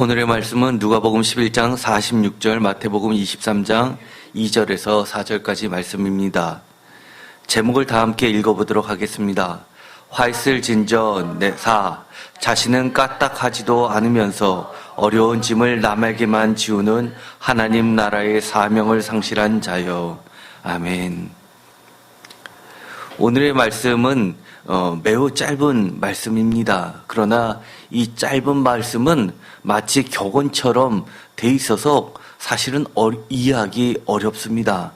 오늘의 말씀은 누가복음 11장 46절, 마태복음 23장 2절에서 4절까지 말씀입니다. 제목을 다 함께 읽어보도록 하겠습니다. 화 있을 진저 사 자신은 까딱하지도 않으면서 어려운 짐을 남에게만 지우는 하나님 나라의 사명을 상실한 자여. 아멘. 오늘의 말씀은 매우 짧은 말씀입니다. 그러나 이 짧은 말씀은 마치 격언처럼 돼 있어서 사실은 이해하기 어렵습니다.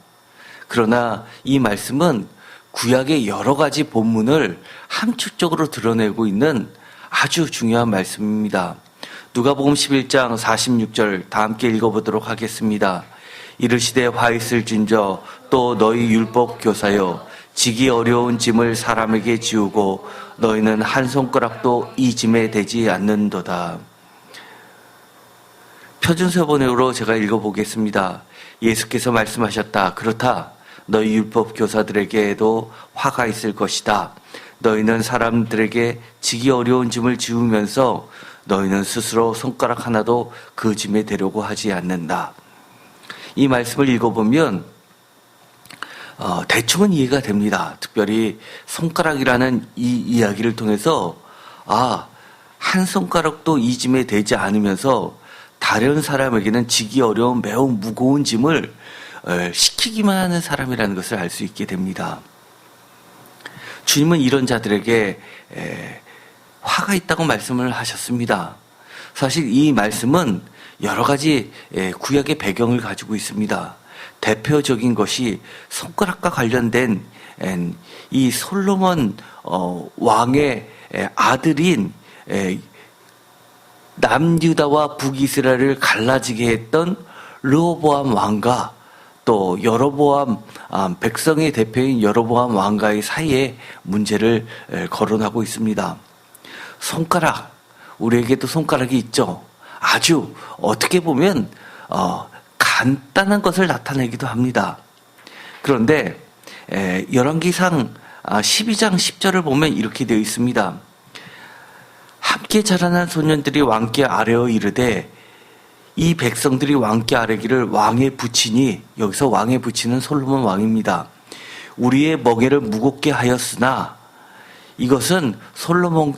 그러나 이 말씀은 구약의 여러 가지 본문을 함축적으로 드러내고 있는 아주 중요한 말씀입니다. 누가복음 11장 46절 다 함께 읽어보도록 하겠습니다. 이르시되 화 있을진저 또 너희 율법 교사여 지기 어려운 짐을 사람에게 지우고 너희는 한 손가락도 이 짐에 대지 않는도다. 표준세 번역으로 제가 읽어보겠습니다. 예수께서 말씀하셨다. 그렇다. 너희 율법 교사들에게도 화가 있을 것이다. 너희는 사람들에게 지기 어려운 짐을 지우면서 너희는 스스로 손가락 하나도 그 짐에 대려고 하지 않는다. 이 말씀을 읽어보면 대충은 이해가 됩니다. 특별히 손가락이라는 이 이야기를 통해서 한 손가락도 이 짐에 대지 않으면서 다른 사람에게는 지기 어려운 매우 무거운 짐을 시키기만 하는 사람이라는 것을 알 수 있게 됩니다. 주님은 이런 자들에게 화가 있다고 말씀을 하셨습니다. 사실 이 말씀은 여러 가지 구약의 배경을 가지고 있습니다. 대표적인 것이 손가락과 관련된 이 솔로몬 왕의 아들인 남유다와 북이스라엘을 갈라지게 했던 르호보암 왕과 또 여로보암 백성의 대표인 여로보암 왕과의 사이에 문제를 거론하고 있습니다. 손가락, 우리에게도 손가락이 있죠. 아주 어떻게 보면 간단한 것을 나타내기도 합니다. 그런데 열왕기상 12장 10절을 보면 이렇게 되어 있습니다. 함께 자라난 소년들이 왕께 아뢰어 이르되 이 백성들이 왕께 아뢰기를 왕에 붙이니, 여기서 왕에 붙이는 솔로몬 왕입니다. 우리의 멍에를 무겁게 하였으나, 이것은 솔로몬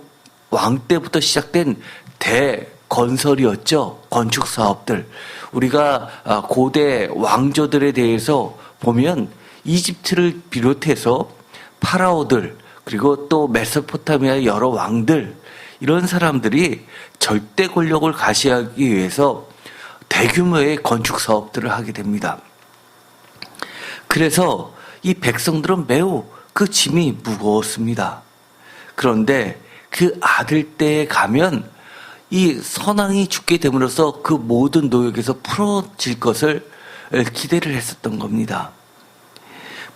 왕 때부터 시작된 대건설이었죠. 건축 사업들. 우리가 고대 왕조들에 대해서 보면 이집트를 비롯해서 파라오들, 그리고 또 메소포타미아의 여러 왕들, 이런 사람들이 절대 권력을 가시하기 위해서 대규모의 건축 사업들을 하게 됩니다. 그래서 이 백성들은 매우 그 짐이 무거웠습니다. 그런데 그 아들 때에 가면 이 선왕이 죽게 됨으로써 그 모든 노역에서 풀어질 것을 기대를 했었던 겁니다.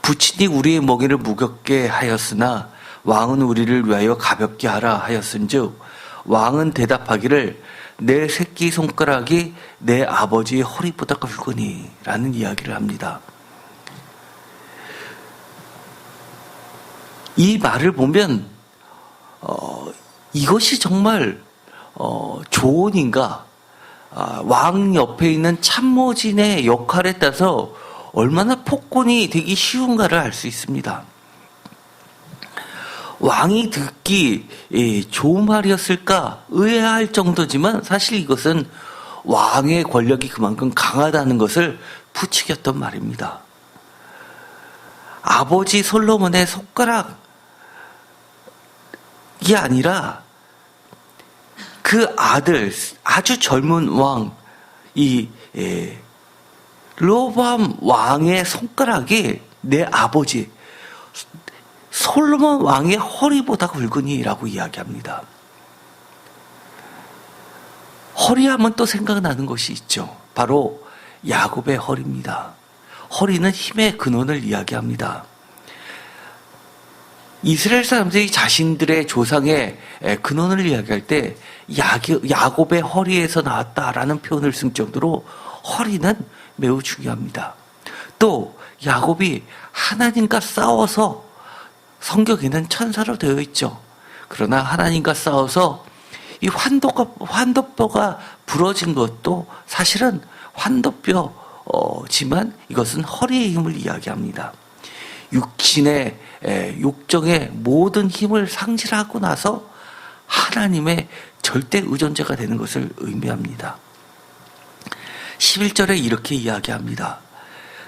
부친이 우리의 멍에를 무겁게 하였으나 왕은 우리를 위하여 가볍게 하라 하였은즉 왕은 대답하기를 내 새끼 손가락이 내 아버지의 허리보다 굵으니 라는 이야기를 합니다. 이 말을 보면 이것이 정말 조언인가? 왕 옆에 있는 참모진의 역할에 따라서 얼마나 폭군이 되기 쉬운가를 알 수 있습니다. 왕이 듣기 좋은 말이었을까 의아할 정도지만 사실 이것은 왕의 권력이 그만큼 강하다는 것을 부추겼던 말입니다. 아버지 솔로몬의 손가락이 아니라 그 아들, 아주 젊은 왕, 르호보암 왕의 손가락이 내 아버지 솔로몬 왕의 허리보다 굵으니라고 이야기합니다. 허리하면 또 생각나는 것이 있죠. 바로 야곱의 허리입니다. 허리는 힘의 근원을 이야기합니다. 이스라엘 사람들이 자신들의 조상의 근원을 이야기할 때 야곱의 허리에서 나왔다라는 표현을 쓸 정도로 허리는 매우 중요합니다. 또 야곱이 하나님과 싸워서 성경에는 천사로 되어 있죠. 그러나 하나님과 싸워서 이 환도뼈가 부러진 것도 사실은 환도뼈지만 이것은 허리의 힘을 이야기합니다. 육정의 모든 힘을 상실하고 나서 하나님의 절대 의존자가 되는 것을 의미합니다. 11절에 이렇게 이야기합니다.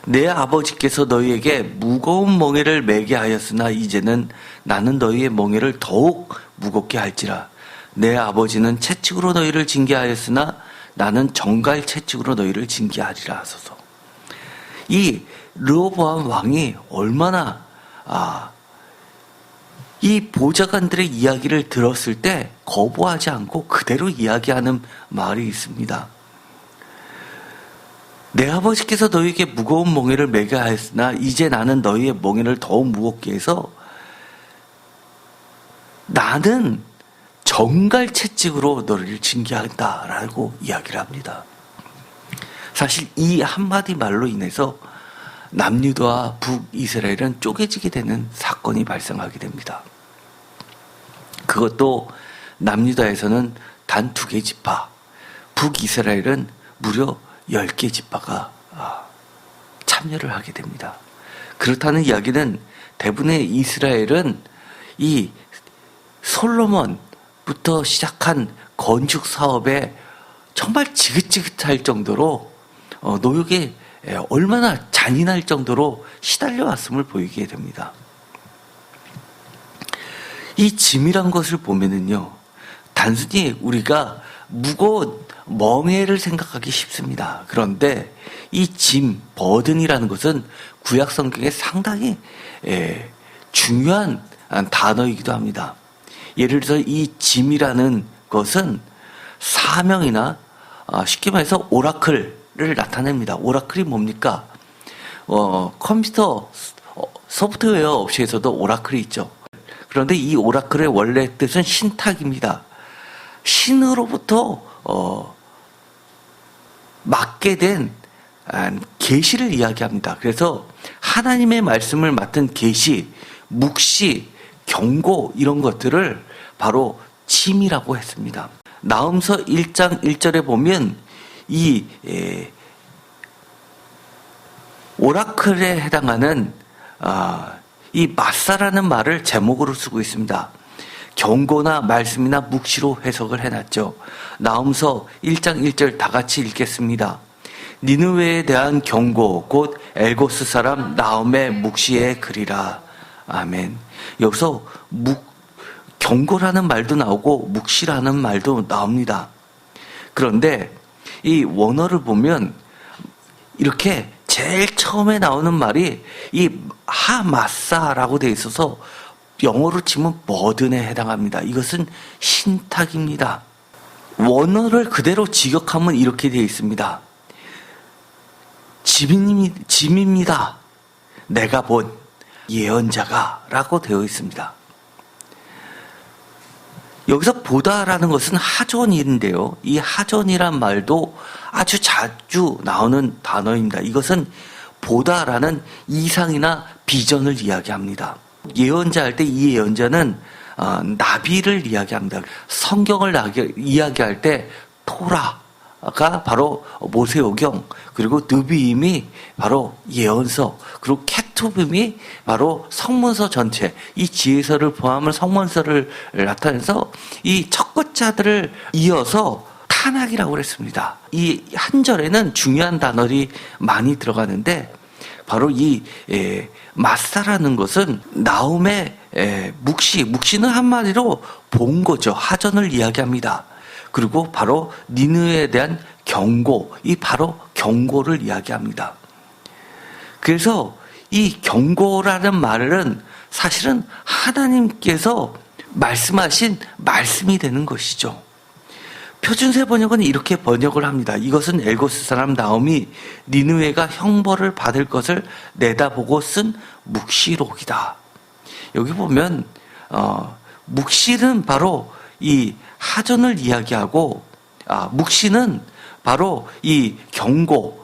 내 아버지께서 너희에게 무거운 멍에를 매게 하였으나 이제는 나는 너희의 멍에를 더욱 무겁게 할지라. 내 아버지는 채찍으로 너희를 징계하였으나 나는 정갈 채찍으로 너희를 징계하리라 하소서. 이 르호보암 왕이 얼마나 이 보좌관들의 이야기를 들었을 때 거부하지 않고 그대로 이야기하는 말이 있습니다. 내 아버지께서 너희에게 무거운 멍에를 매게 하였으나 이제 나는 너희의 멍에를 더욱 무겁게 해서 나는 정갈 채찍으로 너희를 징계한다라고 이야기를 합니다. 사실 이 한마디 말로 인해서 남유다와 북이스라엘은 쪼개지게 되는 사건이 발생하게 됩니다. 그것도 남유다에서는 단 2개 지파, 북이스라엘은 무려 10개 지파가 참여를 하게 됩니다. 그렇다는 이야기는 대부분의 이스라엘은 이 솔로몬부터 시작한 건축 사업에 정말 지긋지긋할 정도로 노역에 얼마나 잔인할 정도로 시달려 왔음을 보이게 됩니다. 이 짐이란 것을 보면은요, 단순히 우리가 무거운 멍에를 생각하기 쉽습니다. 그런데 이 짐, 버든이라는 것은 구약 성경에 상당히 중요한 단어이기도 합니다. 예를 들어서 이 짐이라는 것은 사명이나 쉽게 말해서 오라클을 나타냅니다. 오라클이 뭡니까? 컴퓨터 소프트웨어 업체에서도 오라클이 있죠. 그런데 이 오라클의 원래 뜻은 신탁입니다. 신으로부터 맡게 된 계시를 이야기합니다. 그래서 하나님의 말씀을 맡은 계시, 묵시, 경고 이런 것들을 바로 짐이라고 했습니다. 나훔서 1장 1절에 보면 이 오라클에 해당하는 이 마사라는 말을 제목으로 쓰고 있습니다. 경고나 말씀이나 묵시로 해석을 해놨죠. 나훔서 1장 1절 다 같이 읽겠습니다. 니느웨에 대한 경고 곧 엘고스 사람 나훔의 묵시의 글이라. 아멘. 여기서 경고라는 말도 나오고 묵시라는 말도 나옵니다. 그런데 이 원어를 보면 이렇게 제일 처음에 나오는 말이 이 하마사라고 되어 있어서 영어로 치면 버든에 해당합니다. 이것은 신탁입니다. 원어를 그대로 직역하면 이렇게 되어 있습니다. 짐입니다. 내가 본 예언자가 라고 되어 있습니다. 여기서 보다라는 것은 하전인데요. 이 하전이란 말도 아주 자주 나오는 단어입니다. 이것은 보다라는 이상이나 비전을 이야기합니다. 예언자 할 때 이 예언자는 나비를 이야기합니다. 성경을 이야기할 때 토라가 바로 모세오경, 그리고 느비임이 바로 예언서, 그리고 케투빔이 바로 성문서 전체, 이 지혜서를 포함한 성문서를 나타내서 이 첫 글자들을 이어서 탄악이라고 그랬습니다. 이 한 절에는 중요한 단어들이 많이 들어가는데 바로 이 마사라는 것은 나훔의 묵시는 한마디로 본 거죠. 하전을 이야기합니다. 그리고 바로 니느웨에 대한 경고, 이 바로 경고를 이야기합니다. 그래서 이 경고라는 말은 사실은 하나님께서 말씀하신 말씀이 되는 것이죠. 표준세 번역은 이렇게 번역을 합니다. 이것은 엘고스 사람 나훔이 니느웨가 형벌을 받을 것을 내다보고 쓴 묵시록이다. 여기 보면 묵시는 바로 이 하전을 이야기하고 묵시는 바로 이 경고,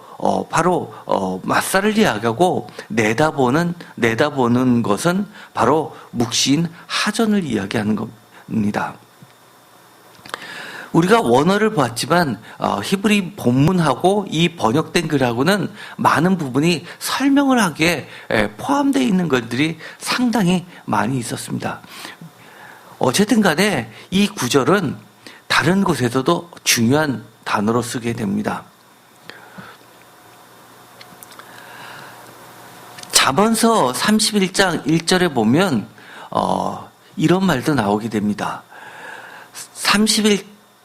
바로 마사를 이야기하고 내다보는 것은 바로 묵시인 하전을 이야기하는 겁니다. 우리가 원어를 봤지만 히브리 본문하고 이 번역된 글하고는 많은 부분이 설명을 하기에 포함되어 있는 것들이 상당히 많이 있었습니다. 어쨌든 간에 이 구절은 다른 곳에서도 중요한 단어로 쓰게 됩니다. 잠언서 31장 1절에 보면 이런 말도 나오게 됩니다.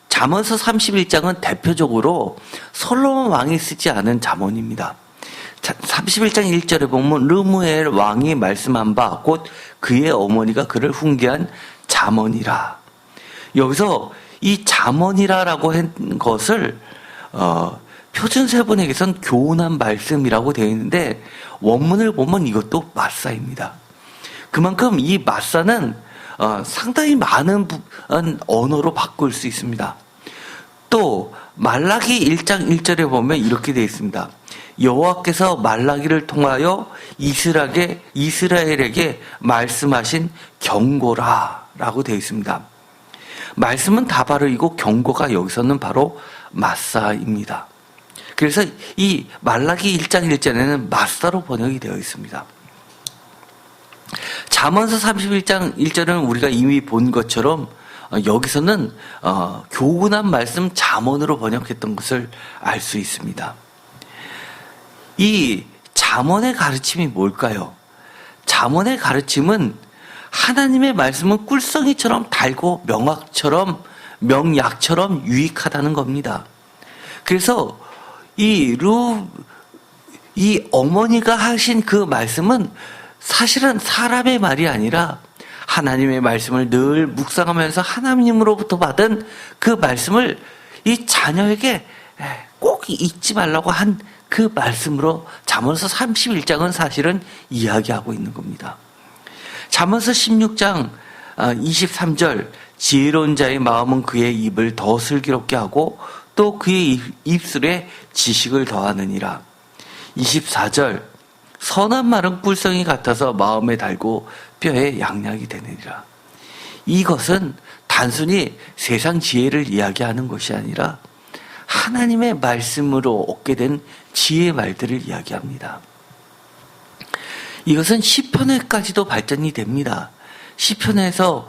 잠언서 31장은 대표적으로 솔로몬 왕이 쓰지 않은 잠언입니다. 31장 1절에 보면 르무엘 왕이 말씀한 바 곧 그의 어머니가 그를 훈계한 잠언이라. 여기서 이 잠언이라라고 한 것을 표준세번역에서는 교훈한 말씀이라고 되어 있는데 원문을 보면 이것도 마사입니다. 그만큼 이 마사는 상당히 많은 언어로 바꿀 수 있습니다. 또 말라기 1장 1절에 보면 이렇게 되어 있습니다. 여호와께서 말라기를 통하여 이스라엘에게 말씀하신 경고라 라고 되어 있습니다. 말씀은 다발이고 경고가 여기서는 바로 마사입니다. 그래서 이 말라기 1장 1절에는 마사로 번역이 되어 있습니다. 잠언서 31장 1절은 우리가 이미 본 것처럼 여기서는 교훈한 말씀 잠언으로 번역했던 것을 알 수 있습니다. 이 잠언의 가르침이 뭘까요? 잠언의 가르침은 하나님의 말씀은 꿀성이처럼 달고 명약처럼 유익하다는 겁니다. 그래서 이 어머니가 하신 그 말씀은 사실은 사람의 말이 아니라 하나님의 말씀을 늘 묵상하면서 하나님으로부터 받은 그 말씀을 이 자녀에게 꼭 잊지 말라고 한 그 말씀으로 잠언서 31장은 사실은 이야기하고 있는 겁니다. 잠언서 16장 23절 지혜로운 자의 마음은 그의 입을 더 슬기롭게 하고 또 그의 입술에 지식을 더하느니라. 24절 선한 말은 꿀성이 같아서 마음에 달고 뼈에 양약이 되느니라. 이것은 단순히 세상 지혜를 이야기하는 것이 아니라 하나님의 말씀으로 얻게 된 지혜의 말들을 이야기합니다. 이것은 시편에까지도 발전이 됩니다. 시편에서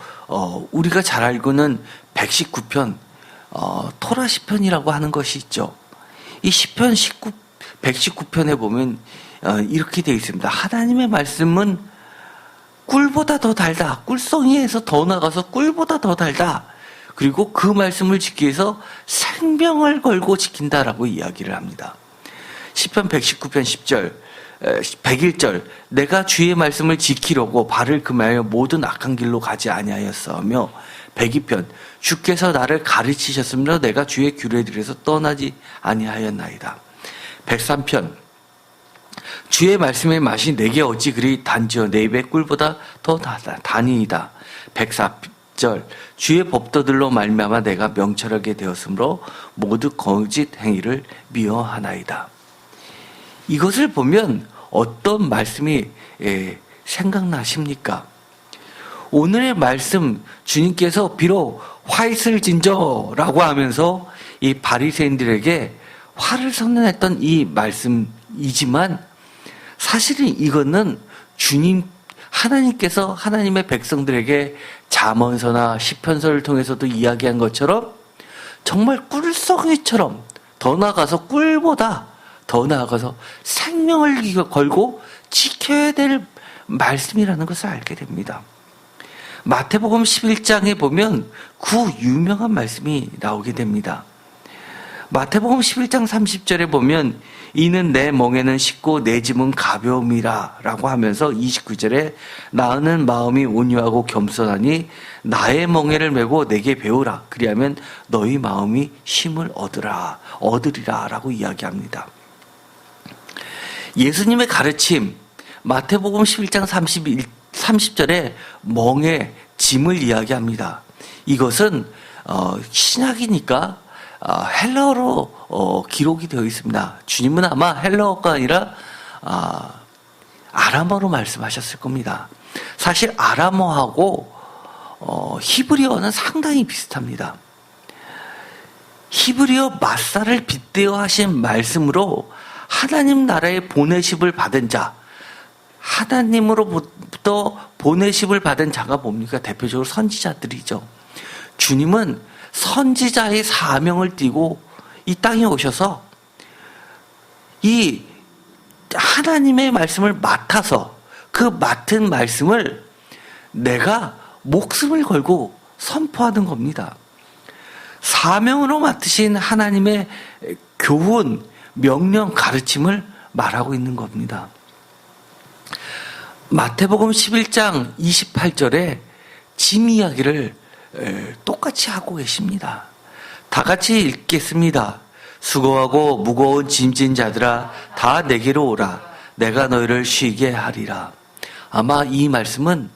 우리가 잘 알고는 119편 토라 시편이라고 하는 것이 있죠. 이 시편 119편에 보면 이렇게 되어 있습니다. 하나님의 말씀은 꿀보다 더 달다. 꿀송이에서 더 나가서 꿀보다 더 달다. 그리고 그 말씀을 지키기 위해서 생명을 걸고 지킨다라고 이야기를 합니다. 시편 119편 10절 101절 내가 주의 말씀을 지키려고 발을 금하여 모든 악한 길로 가지 아니하였으며 102편 주께서 나를 가르치셨으므로 내가 주의 규례들에서 떠나지 아니하였나이다. 103편 주의 말씀의 맛이 내게 어찌 그리 단지어 내 입의 꿀보다 더 단이이다. 104절 주의 법도들로 말미암아 내가 명철하게 되었으므로 모두 거짓 행위를 미워하나이다. 이것을 보면 어떤 말씀이 생각나십니까? 오늘의 말씀 주님께서 비록 화이슬 진저라고 하면서 이 바리새인들에게 화를 선언했던 이 말씀이지만 사실은 이거는 하나님께서 하나님의 백성들에게 잠언서나 시편서를 통해서도 이야기한 것처럼 정말 꿀성이처럼 더 나아가서 꿀보다 더 나아가서 생명을 걸고 지켜야 될 말씀이라는 것을 알게 됩니다. 마태복음 11장에 보면 그 유명한 말씀이 나오게 됩니다. 마태복음 11장 30절에 보면 이는 내 멍에는 쉽고 내 짐은 가벼움이라 라고 하면서 29절에 나는 마음이 온유하고 겸손하니 나의 멍에를 메고 내게 배우라 그리하면 너희 마음이 쉼을 얻으리라 라고 이야기합니다. 예수님의 가르침 마태복음 11장 30절에 멍에 짐을 이야기합니다. 이것은 신약이니까 헬라어로 기록이 되어 있습니다. 주님은 아마 헬라어가 아니라 아람어로 말씀하셨을 겁니다. 사실 아람어하고 히브리어는 상당히 비슷합니다. 히브리어 마사를 빗대어 하신 말씀으로 하나님 나라에 보내심을 받은 자, 하나님으로부터 보내심을 받은 자가 뭡니까? 대표적으로 선지자들이죠. 주님은 선지자의 사명을 띠고 이 땅에 오셔서 이 하나님의 말씀을 맡아서 그 맡은 말씀을 내가 목숨을 걸고 선포하는 겁니다. 사명으로 맡으신 하나님의 교훈, 명령, 가르침을 말하고 있는 겁니다. 마태복음 11장 28절에 짐 이야기를 똑같이 하고 계십니다. 다 같이 읽겠습니다. 수고하고 무거운 짐진 자들아 다 내게로 오라. 내가 너희를 쉬게 하리라. 아마 이 말씀은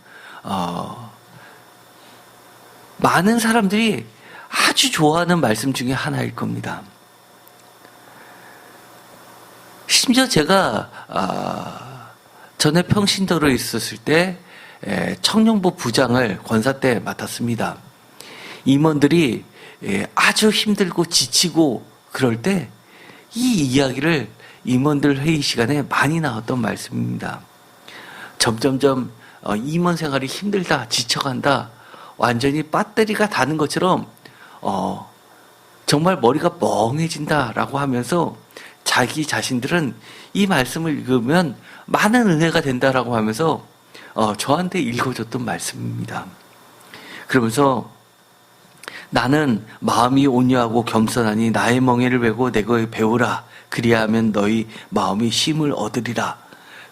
많은 사람들이 아주 좋아하는 말씀 중에 하나일 겁니다. 심지어 제가 전에 평신도로 있었을 때 청년부 부장을 권사 때 맡았습니다. 임원들이 아주 힘들고 지치고 그럴 때 이 이야기를 임원들 회의 시간에 많이 나왔던 말씀입니다. 점점점 임원 생활이 힘들다, 지쳐간다, 완전히 배터리가 닿는 것처럼 정말 머리가 멍해진다라고 하면서 자기 자신들은 이 말씀을 읽으면 많은 은혜가 된다라고 하면서 저한테 읽어줬던 말씀입니다. 그러면서 나는 마음이 온유하고 겸손하니 나의 멍에를 메고 내게 배우라. 그리하면 너희 마음이 쉼을 얻으리라.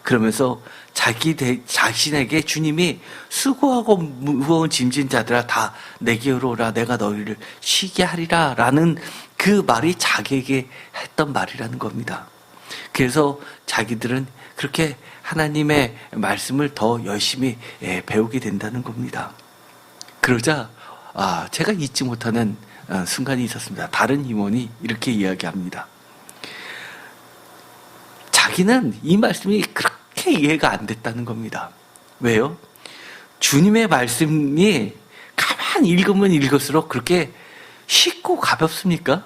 그러면서 자신에게 주님이 수고하고 무거운 짐진 자들아 다 내게로 오라. 내가 너희를 쉬게 하리라. 라는 그 말이 자기에게 했던 말이라는 겁니다. 그래서 자기들은 그렇게 하나님의 말씀을 더 열심히 배우게 된다는 겁니다. 그러자 제가 잊지 못하는 순간이 있었습니다. 다른 임원이 이렇게 이야기합니다. 자기는 이 말씀이 그렇게 이해가 안 됐다는 겁니다. 왜요? 주님의 말씀이 가만히 읽으면 읽을수록 그렇게 쉽고 가볍습니까?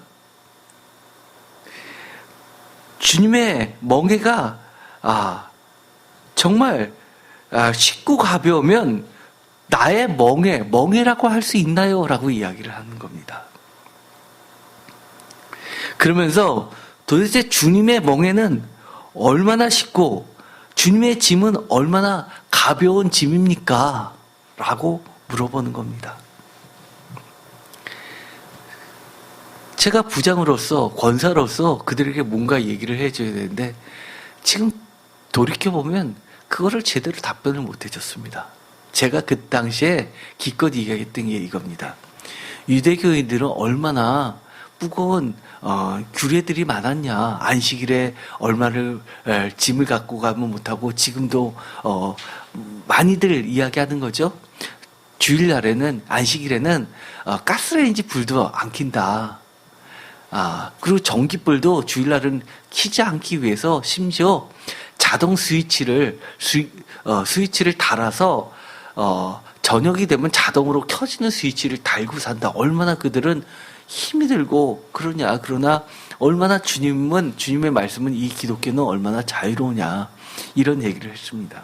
주님의 멍에가 정말 쉽고 가벼우면 나의 멍에라고 할 수 있나요? 라고 이야기를 하는 겁니다. 그러면서 도대체 주님의 멍에는 얼마나 쉽고 주님의 짐은 얼마나 가벼운 짐입니까? 라고 물어보는 겁니다. 제가 부장으로서 권사로서 그들에게 뭔가 얘기를 해줘야 되는데 지금 돌이켜보면 그거를 제대로 답변을 못 해줬습니다. 제가 그 당시에 기껏 이야기했던 게 이겁니다. 유대교인들은 얼마나 무거운 규례들이 많았냐. 안식일에 얼마를 짐을 갖고 가면 못하고 지금도 많이들 이야기하는 거죠. 주일날에는 안식일에는 가스레인지 불도 안 킨다. 그리고 전기불도 주일날은 켜지 않기 위해서 심지어 자동 스위치를 달아서 저녁이 되면 자동으로 켜지는 스위치를 달고 산다. 얼마나 그들은 힘이 들고 그러냐. 그러나 얼마나 주님의 말씀은 이 기독교는 얼마나 자유로우냐. 이런 얘기를 했습니다.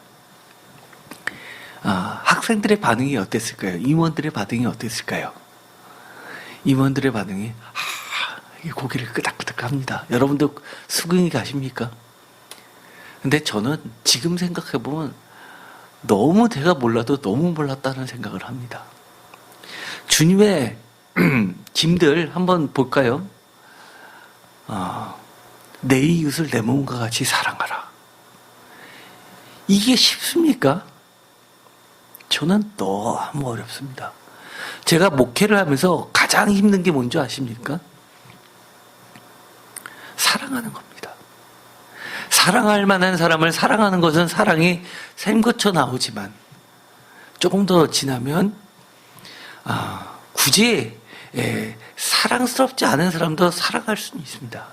학생들의 반응이 어땠을까요? 임원들의 반응이 어땠을까요? 임원들의 반응이 고개를 끄덕끄덕 합니다. 여러분도 수긍이 가십니까? 근데 저는 지금 생각해보면 너무 내가 몰라도 너무 몰랐다는 생각을 합니다. 주님의 짐들 한번 볼까요? 내 이웃을 내 몸과 같이 사랑하라. 이게 쉽습니까? 저는 너무 어렵습니다. 제가 목회를 하면서 가장 힘든 게 뭔지 아십니까? 사랑하는 겁니다. 사랑할 만한 사람을 사랑하는 것은 사랑이 샘거쳐 나오지만 조금 더 지나면 굳이 사랑스럽지 않은 사람도 사랑할 수는 있습니다.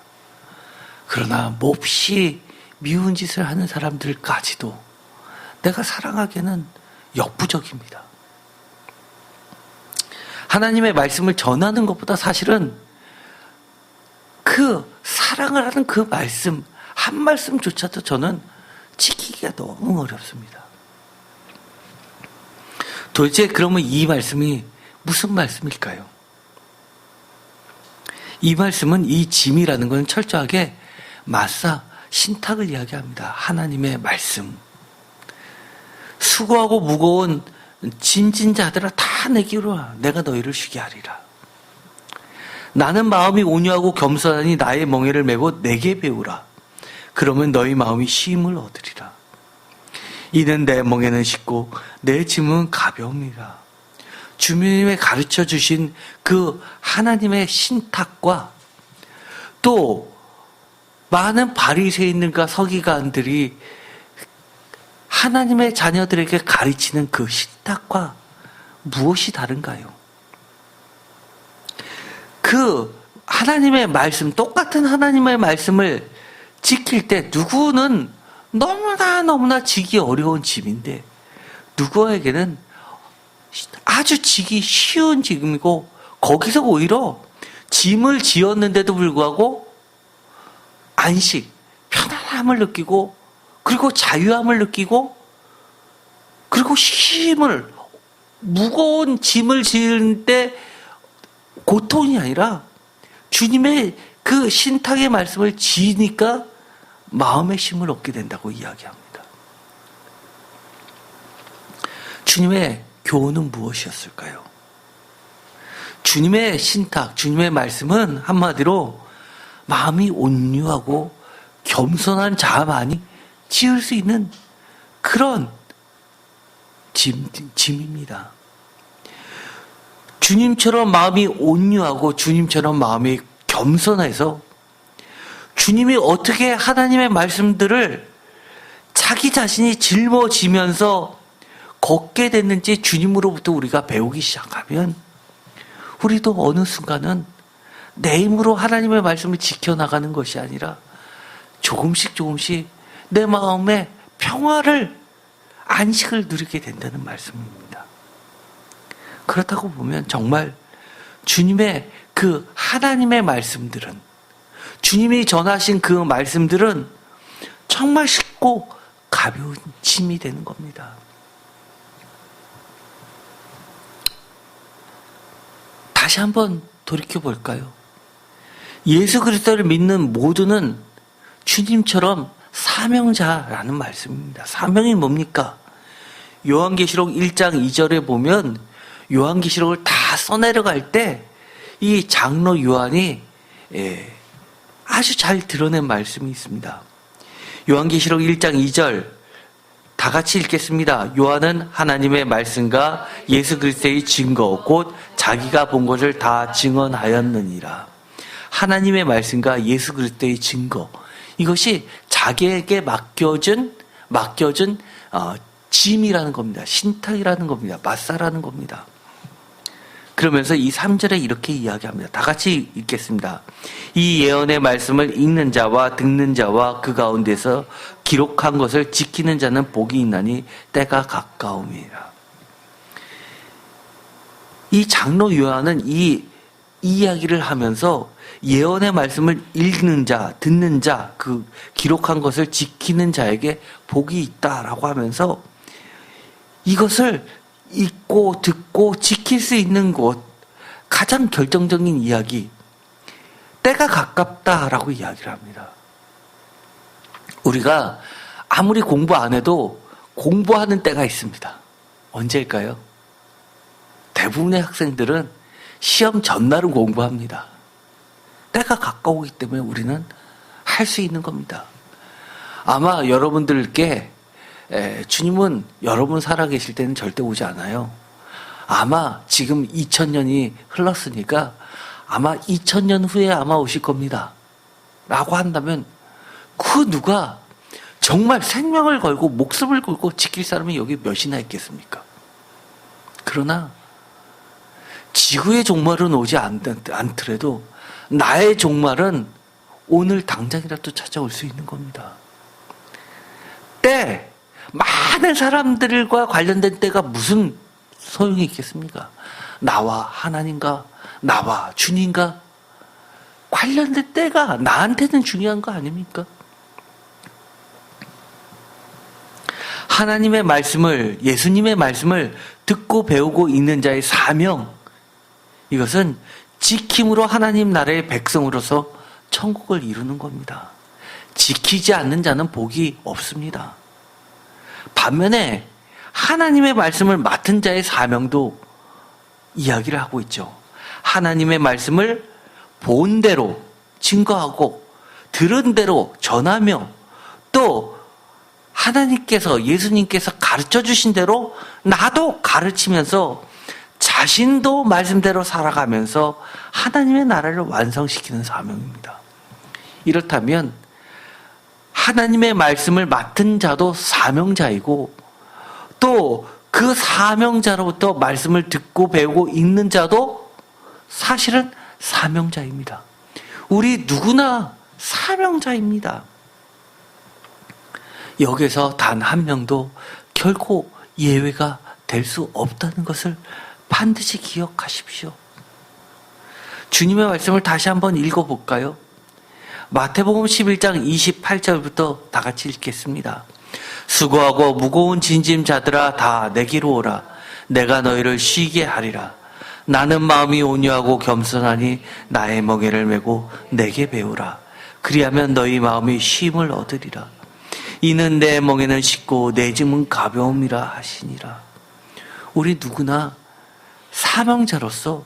그러나 몹시 미운 짓을 하는 사람들까지도 내가 사랑하기에는 역부족입니다. 하나님의 말씀을 전하는 것보다 사실은 그 사랑을 하는 그 말씀, 한 말씀조차도 저는 지키기가 너무 어렵습니다. 도대체 그러면 이 말씀이 무슨 말씀일까요? 이 말씀은, 이 짐이라는 것은 철저하게 마사 신탁을 이야기합니다. 하나님의 말씀. 수고하고 무거운 짐진 자들아 다 내게로 와. 내가 너희를 쉬게 하리라. 나는 마음이 온유하고 겸손하니 나의 멍에를 메고 내게 배우라. 그러면 너희 마음이 쉼을 얻으리라. 이는 내 멍에는 쉽고 내 짐은 가벼웁니다. 주님의 가르쳐 주신 그 하나님의 신탁과 또 많은 바리새인들과 서기관들이 하나님의 자녀들에게 가르치는 그 신탁과 무엇이 다른가요? 그 하나님의 말씀, 똑같은 하나님의 말씀을 지킬 때 누구는 너무나 지기 어려운 짐인데 누구에게는 아주 지기 쉬운 짐이고 거기서 오히려 짐을 지었는데도 불구하고 안식, 편안함을 느끼고 그리고 자유함을 느끼고 그리고 쉼을, 무거운 짐을 지을 때 고통이 아니라 주님의 그 신탁의 말씀을 지니까 마음의 쉼을 얻게 된다고 이야기합니다. 주님의 교훈은 무엇이었을까요? 주님의 신탁, 주님의 말씀은 한마디로 마음이 온유하고 겸손한 자만이 지을 수 있는 그런 짐입니다. 주님처럼 마음이 온유하고 주님처럼 마음이 겸손해서 주님이 어떻게 하나님의 말씀들을 자기 자신이 짊어지면서 걷게 됐는지 주님으로부터 우리가 배우기 시작하면 우리도 어느 순간은 내 힘으로 하나님의 말씀을 지켜나가는 것이 아니라 조금씩 내 마음의 평화를, 안식을 누리게 된다는 말씀입니다. 그렇다고 보면 정말 주님의 그 하나님의 말씀들은, 주님이 전하신 그 말씀들은 정말 쉽고 가벼운 짐이 되는 겁니다. 다시 한번 돌이켜 볼까요? 예수 그리스도를 믿는 모두는 주님처럼 사명자라는 말씀입니다. 사명이 뭡니까? 요한계시록 1장 2절에 보면 요한계시록을 다 써내려갈 때 이 장로 요한이 아주 잘 드러낸 말씀이 있습니다. 요한계시록 1장 2절 다 같이 읽겠습니다. 요한은 하나님의 말씀과 예수 그리스도의 증거 곧 자기가 본 것을 다 증언하였느니라. 하나님의 말씀과 예수 그리스도의 증거, 이것이 자기에게 맡겨준 짐이라는 겁니다. 신탁이라는 겁니다. 마사라는 겁니다. 그러면서 이 3절에 이렇게 이야기합니다. 다 같이 읽겠습니다. 이 예언의 말씀을 읽는 자와 듣는 자와 그 가운데서 기록한 것을 지키는 자는 복이 있나니 때가 가까움이라. 이 장로 요한은 이 이야기를 하면서 예언의 말씀을 읽는 자, 듣는 자, 그 기록한 것을 지키는 자에게 복이 있다라고 하면서 이것을 읽고 듣고 지킬 수 있는 곳, 가장 결정적인 이야기, 때가 가깝다라고 이야기를 합니다. 우리가 아무리 공부 안 해도 공부하는 때가 있습니다. 언제일까요? 대부분의 학생들은 시험 전날은 공부합니다. 때가 가까우기 때문에 우리는 할 수 있는 겁니다. 아마 여러분들께 주님은 여러분 살아계실 때는 절대 오지 않아요. 아마 지금 2000년이 흘렀으니까 아마 2000년 후에 아마 오실 겁니다. 라고 한다면 그 누가 정말 생명을 걸고 목숨을 걸고 지킬 사람이 여기 몇이나 있겠습니까? 그러나 지구의 종말은 오지 않더라도 나의 종말은 오늘 당장이라도 찾아올 수 있는 겁니다. 때, 많은 사람들과 관련된 때가 무슨 소용이 있겠습니까? 나와 하나님과, 나와 주님과 관련된 때가 나한테는 중요한 거 아닙니까? 하나님의 말씀을, 예수님의 말씀을 듣고 배우고 있는 자의 사명, 이것은 지킴으로 하나님 나라의 백성으로서 천국을 이루는 겁니다. 지키지 않는 자는 복이 없습니다. 반면에 하나님의 말씀을 맡은 자의 사명도 이야기를 하고 있죠. 하나님의 말씀을 본 대로 증거하고 들은 대로 전하며 또 하나님께서, 예수님께서 가르쳐 주신 대로 나도 가르치면서 자신도 말씀대로 살아가면서 하나님의 나라를 완성시키는 사명입니다. 이렇다면 하나님의 말씀을 맡은 자도 사명자이고 또 그 사명자로부터 말씀을 듣고 배우고 있는 자도 사실은 사명자입니다. 우리 누구나 사명자입니다. 여기서 단 한 명도 결코 예외가 될 수 없다는 것을 반드시 기억하십시오. 주님의 말씀을 다시 한번 읽어볼까요? 마태복음 11장 28절부터 다 같이 읽겠습니다. 수고하고 무거운 짐짐자들아 다 내게로 오라. 내가 너희를 쉬게 하리라. 나는 마음이 온유하고 겸손하니 나의 멍에를 메고 내게 배우라. 그리하면 너희 마음이 쉼을 얻으리라. 이는 내 멍에는 쉽고 내 짐은 가벼움이라 하시니라. 우리 누구나 사명자로서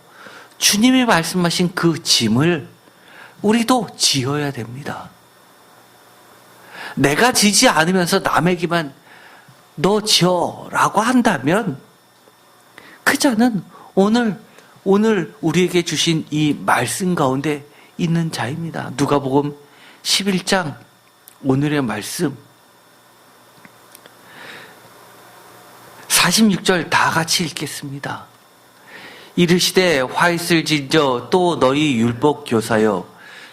주님이 말씀하신 그 짐을 우리도 지어야 됩니다. 내가 지지 않으면서 남에게만 너 지어라고 한다면 그 자는 오늘 우리에게 주신 이 말씀 가운데 있는 자입니다. 누가복음 11장 오늘의 말씀 46절 다 같이 읽겠습니다. 이르시되 화 있을진저 또 너희 율법 교사여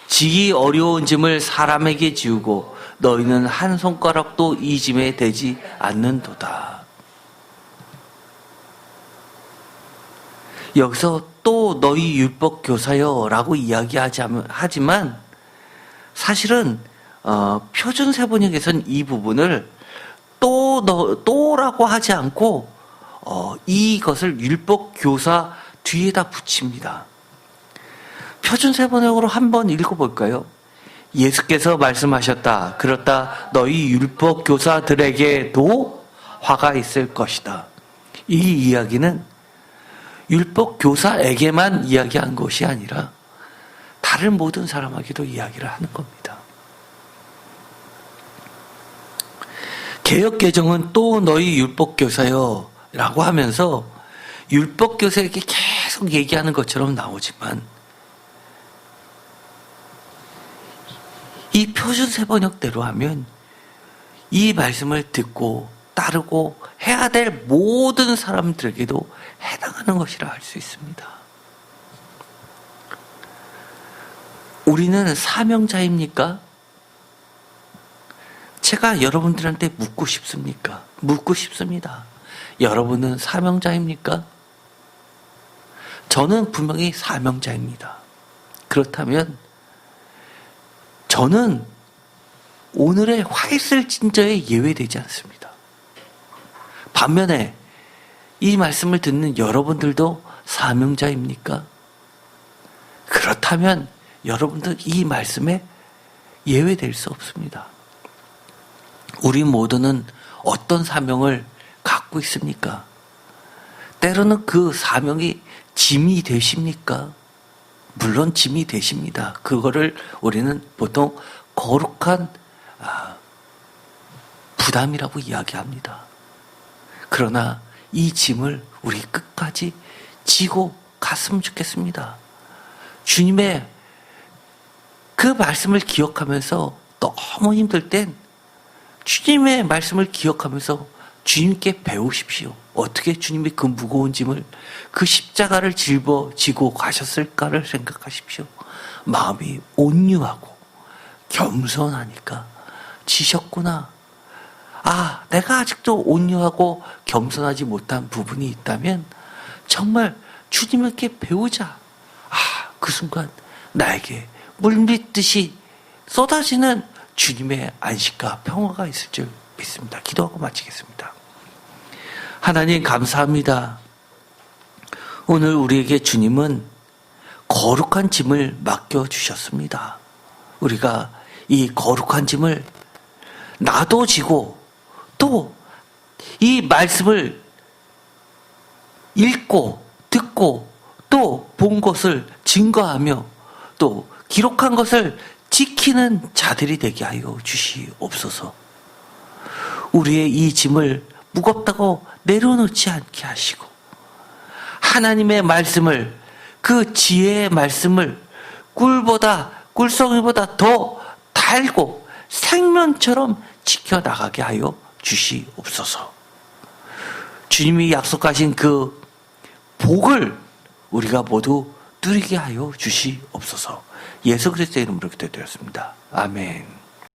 지기 어려운 짐을 사람에게 지우고 너희는 한 손가락도 이 짐에 대지 않는도다. 여기서 또 너희 율법 교사여 라고 이야기하지만 사실은 표준 세번역에서는 이 부분을 또라고 하지 않고 이것을 율법 교사 뒤에다 붙입니다. 표준 세번역으로 한번 읽어볼까요? 예수께서 말씀하셨다. 그렇다 너희 율법 교사들에게도 화가 있을 것이다. 이 이야기는 율법 교사에게만 이야기한 것이 아니라 다른 모든 사람에게도 이야기를 하는 겁니다. 개역개정은 또 너희 율법 교사여 라고 하면서 율법 교사에게 계속 얘기하는 것처럼 나오지만 이 표준 세번역대로 하면 이 말씀을 듣고 따르고 해야 될 모든 사람들에게도 해당하는 것이라 할 수 있습니다. 우리는 사명자입니까? 제가 여러분들한테 묻고 싶습니까? 묻고 싶습니다. 여러분은 사명자입니까? 저는 분명히 사명자입니다. 그렇다면 저는 오늘의 화 있을 진저에 예외되지 않습니다. 반면에 이 말씀을 듣는 여러분들도 사명자입니까? 그렇다면 여러분들 이 말씀에 예외될 수 없습니다. 우리 모두는 어떤 사명을 갖고 있습니까? 때로는 그 사명이 짐이 되십니까? 물론 짐이 되십니다. 그거를 우리는 보통 거룩한 부담이라고 이야기합니다. 그러나 이 짐을 우리 끝까지 지고 갔으면 좋겠습니다. 주님의 그 말씀을 기억하면서 너무 힘들 땐 주님의 말씀을 기억하면서 주님께 배우십시오. 어떻게 주님이 그 무거운 짐을 그 십자가를 지고 가셨을까를 생각하십시오. 마음이 온유하고 겸손하니까 지셨구나. 내가 아직도 온유하고 겸손하지 못한 부분이 있다면 정말 주님께 배우자. 그 순간 나에게 물밀듯이 쏟아지는 주님의 안식과 평화가 있을 줄 믿습니다. 기도하고 마치겠습니다. 하나님 감사합니다. 오늘 우리에게 주님은 거룩한 짐을 맡겨주셨습니다. 우리가 이 거룩한 짐을 나도 지고 또 이 말씀을 읽고 듣고 또 본 것을 증거하며 또 기록한 것을 지키는 자들이 되게 하여 주시옵소서. 우리의 이 짐을 무겁다고 내려놓지 않게 하시고 하나님의 말씀을 그 지혜의 말씀을 꿀송이보다 더 달고 생명처럼 지켜나가게 하여 주시옵소서. 주님이 약속하신 그 복을 우리가 모두 누리게 하여 주시옵소서. 예수 그리스도의 이름으로 기도드렸습니다. 아멘.